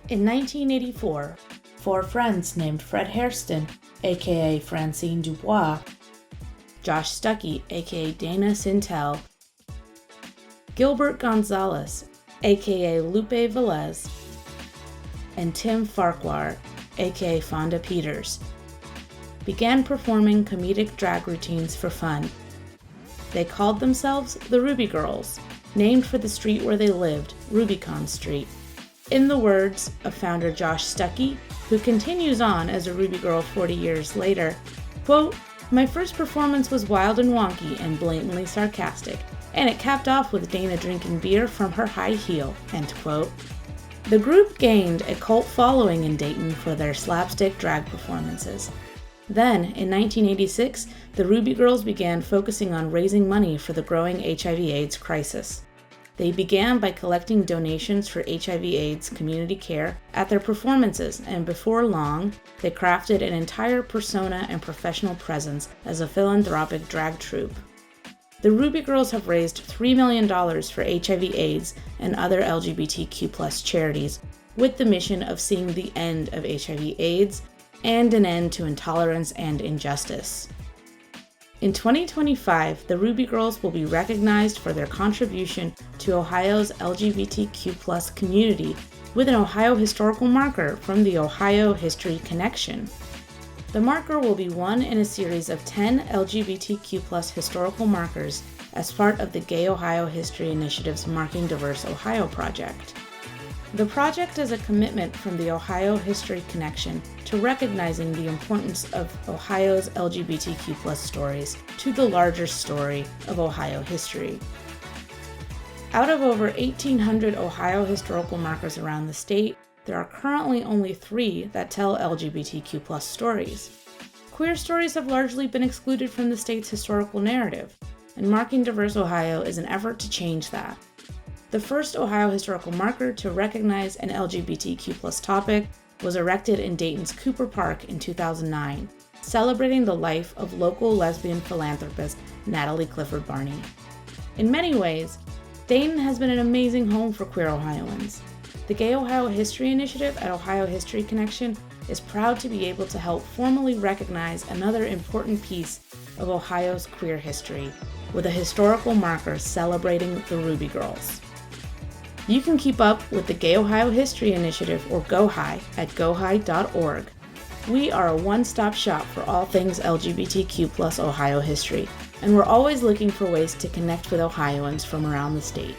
In 1984, four friends named Fred Hairston, aka Francine Dubois, Josh Stuckey, aka Dana Sintel, Gilbert Gonzalez, aka Lupe Velez, and Tim Farquhar, aka Fonda Peters, began performing comedic drag routines for fun. They called themselves the RubiGirls, named for the street where they lived, Rubicon Street. In the words of founder Josh Stuckey, who continues on as a Ruby Girl 40 years later, quote, "My first performance was wild and wonky and blatantly sarcastic, and it capped off with Dana drinking beer from her high heel," end quote. The group gained a cult following in Dayton for their slapstick drag performances. Then, in 1986, the RubiGirls began focusing on raising money for the growing HIV/AIDS crisis. They began by collecting donations for HIV/AIDS community care at their performances, and before long, they crafted an entire persona and professional presence as a philanthropic drag troupe. The RubiGirls have raised $3 million for HIV/AIDS and other LGBTQ+ charities, with the mission of seeing the end of HIV/AIDS and an end to intolerance and injustice. In 2025, the RubiGirls will be recognized for their contribution to Ohio's LGBTQ+ community with an Ohio historical marker from the Ohio History Connection. The marker will be one in a series of 10 LGBTQ+ historical markers as part of the Gay Ohio History Initiative's Marking Diverse Ohio project. The project is a commitment from the Ohio History Connection to recognizing the importance of Ohio's LGBTQ+ stories to the larger story of Ohio history. Out of over 1,800 Ohio historical markers around the state, there are currently only 3 that tell LGBTQ+ stories. Queer stories have largely been excluded from the state's historical narrative, and Marking Diverse Ohio is an effort to change that. The first Ohio historical marker to recognize an LGBTQ+ topic was erected in Dayton's Cooper Park in 2009, celebrating the life of local lesbian philanthropist Natalie Clifford Barney. In many ways, Dayton has been an amazing home for queer Ohioans. The Gay Ohio History Initiative at Ohio History Connection is proud to be able to help formally recognize another important piece of Ohio's queer history with a historical marker celebrating the RubiGirls. You can keep up with the Gay Ohio History Initiative, or GOHI, at gohi.org. We are a one-stop shop for all things LGBTQ+ Ohio history, and we're always looking for ways to connect with Ohioans from around the state.